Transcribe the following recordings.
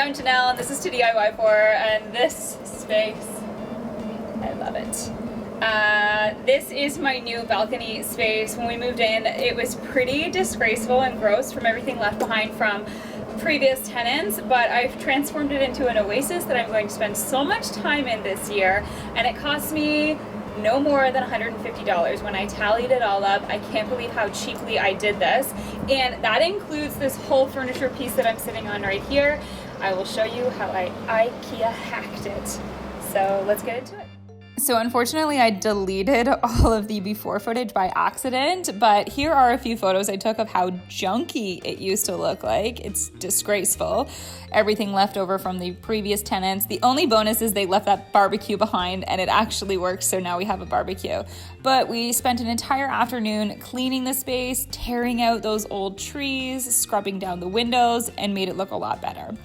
I'm Janelle and this is toDIYfor, and this space, I love it. This is my new balcony space. When we moved in, it was pretty disgraceful and gross from everything left behind from previous tenants, but I've transformed it into an oasis that I'm going to spend so much time in this year, and it cost me no more than $150 when I tallied it all up. I can't believe how cheaply I did this, and that includes this whole furniture piece that I'm sitting on right here. I will show you how I IKEA hacked it. So let's get into it. So unfortunately, I deleted all of the before footage by accident, but here are a few photos I took of how junky it used to look like. It's disgraceful. Everything left over from the previous tenants. The only bonus is they left that barbecue behind, and it actually works, so now we have a barbecue. But we spent an entire afternoon cleaning the space, tearing out those old trees, scrubbing down the windows, and made it look a lot better.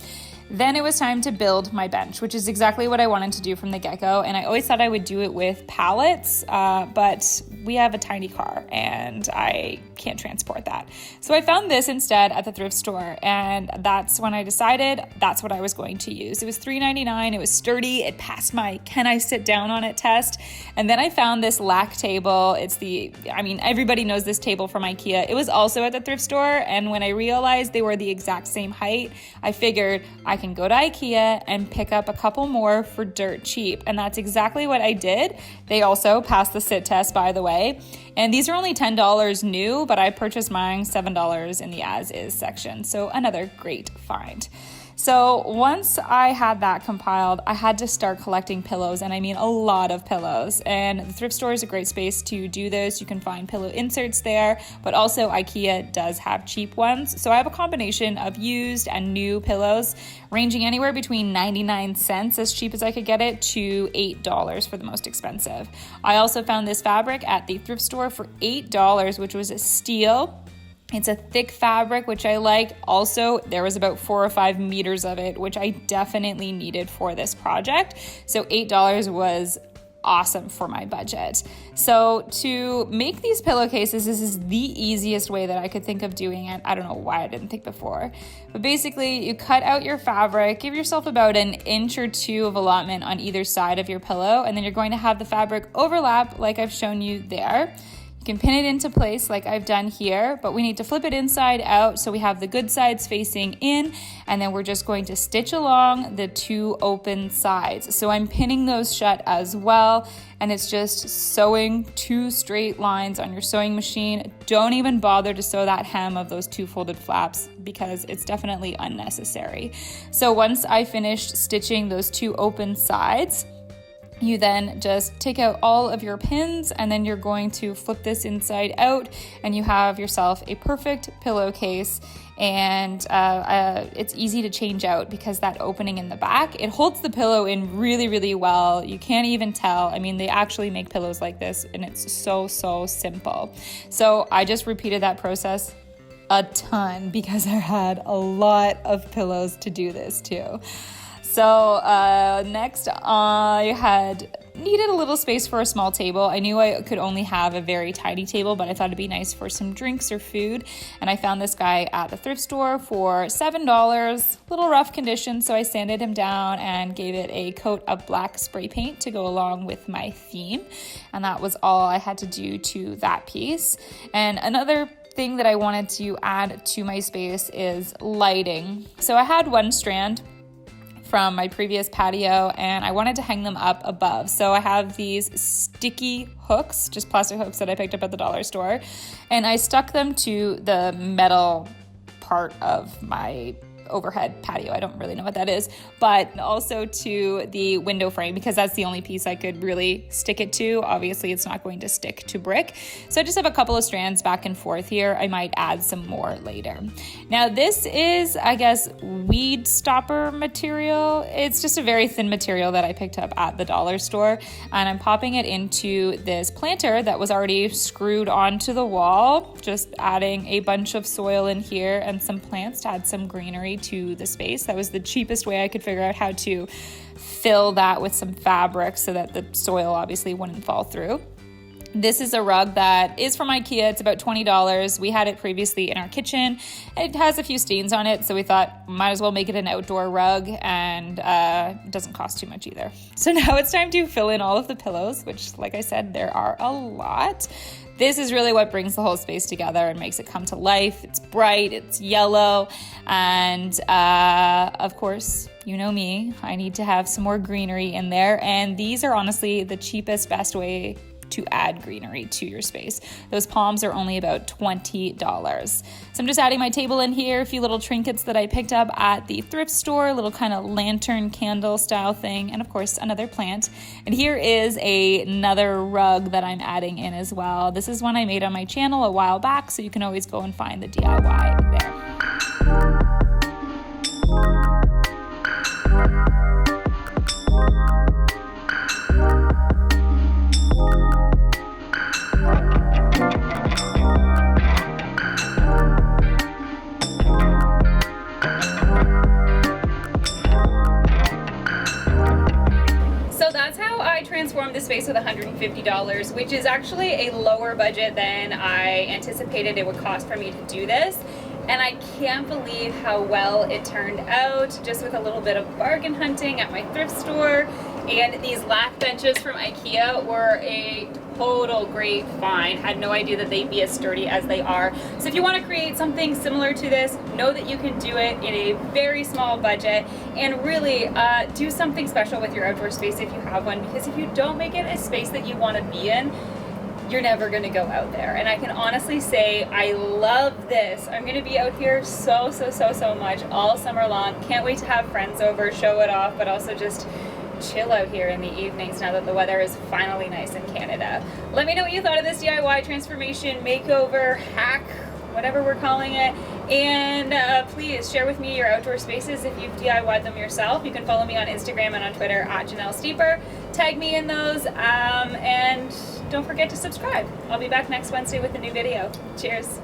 Then it was time to build my bench, which is exactly what I wanted to do from the get-go. And I always thought I would do it with pallets, but we have a tiny car and I can't transport that. So I found this instead at the thrift store, and that's when I decided that's what I was going to use. It was $3.99, it was sturdy, it passed my can I sit down on it test. And then I found this LACK table. Everybody knows this table from IKEA. It was also at the thrift store, and when I realized they were the exact same height, I figured I can go to IKEA and pick up a couple more for dirt cheap. And that's exactly what I did. They also passed the sit test, by the way. And these are only $10 new, but I purchased mine $7 in the as is section. So another great find. So once I had that compiled, I had to start collecting pillows, and I mean a lot of pillows. And the thrift store is a great space to do this. You can find pillow inserts there, but also IKEA does have cheap ones. So I have a combination of used and new pillows, ranging anywhere between 99 cents, as cheap as I could get it, to $8 for the most expensive. I also found this fabric at the thrift store for $8, which was a steal. It's a thick fabric, which I like. Also, there was about 4 or 5 meters of it, which I definitely needed for this project. So $8 was awesome for my budget. So to make these pillowcases, this is the easiest way that I could think of doing it. I don't know why I didn't think before. But basically, you cut out your fabric, give yourself about an inch or two of allotment on either side of your pillow, and then you're going to have the fabric overlap like I've shown you there. You can pin it into place like I've done here, but we need to flip it inside out so we have the good sides facing in, and then we're just going to stitch along the 2 open sides. So I'm pinning those shut as well, and it's just sewing 2 straight lines on your sewing machine. Don't even bother to sew that hem of those 2 folded flaps because it's definitely unnecessary. So once I finished stitching those 2 open sides, you then just take out all of your pins, and then you're going to flip this inside out, and you have yourself a perfect pillowcase. And it's easy to change out because that opening in the back, it holds the pillow in really, really well. You can't even tell. I mean, they actually make pillows like this, and it's so simple. So I just repeated that process a ton because I had a lot of pillows to do this too. So next, I had needed a little space for a small table. I knew I could only have a very tiny table, but I thought it'd be nice for some drinks or food. And I found this guy at the thrift store for $7, a little rough condition. So I sanded him down and gave it a coat of black spray paint to go along with my theme. And that was all I had to do to that piece. And another thing that I wanted to add to my space is lighting. So I had one strand from my previous patio, and I wanted to hang them up above. So I have these sticky hooks, just plastic hooks that I picked up at the dollar store, and I stuck them to the metal part of my overhead patio. I don't really know what that is, but also to the window frame because that's the only piece I could really stick it to. Obviously, it's not going to stick to brick. So I just have a couple of strands back and forth here. I might add some more later. Now, this is, I guess, weed stopper material. It's just a very thin material that I picked up at the dollar store, and I'm popping it into this planter that was already screwed onto the wall, just adding a bunch of soil in here and some plants to add some greenery to the space. That was the cheapest way I could figure out how to fill that with some fabric so that the soil obviously wouldn't fall through. This is a rug that is from IKEA. It's about $20. We had it previously in our kitchen. It has a few stains on it, so we thought might as well make it an outdoor rug, and it doesn't cost too much either. So now it's time to fill in all of the pillows, which, like I said, there are a lot. This is really what brings the whole space together and makes it come to life. It's bright, it's yellow, and of course, you know me, I need to have some more greenery in there, and these are honestly the cheapest, best way to add greenery to your space. Those palms are only about $20. So I'm just adding my table in here, a few little trinkets that I picked up at the thrift store, little kind of lantern candle style thing, and of course another plant. And here is another rug that I'm adding in as well. This is one I made on my channel a while back, so you can always go and find the DIY there. Transformed the space with $150, which is actually a lower budget than I anticipated it would cost for me to do this. And I can't believe how well it turned out, just with a little bit of bargain hunting at my thrift store. And these lack benches from IKEA were a total great find. Had no idea that they'd be as sturdy as they are. So if you want to create something similar to this, know that you can do it in a very small budget, and really do something special with your outdoor space if you have one, because if you don't make it a space that you want to be in, you're never going to go out there. And I can honestly say I love this. I'm going to be out here so much all summer long. Can't wait to have friends over, show it off, but also just chill out here in the evenings now that the weather is finally nice in Canada. Let me know what you thought of this DIY transformation, makeover, hack, whatever we're calling it. And please share with me your outdoor spaces if you've DIY'd them yourself. You can follow me on Instagram and on Twitter at Janelle Steeper. Tag me in those, and don't forget to subscribe. I'll be back next Wednesday with a new video. Cheers.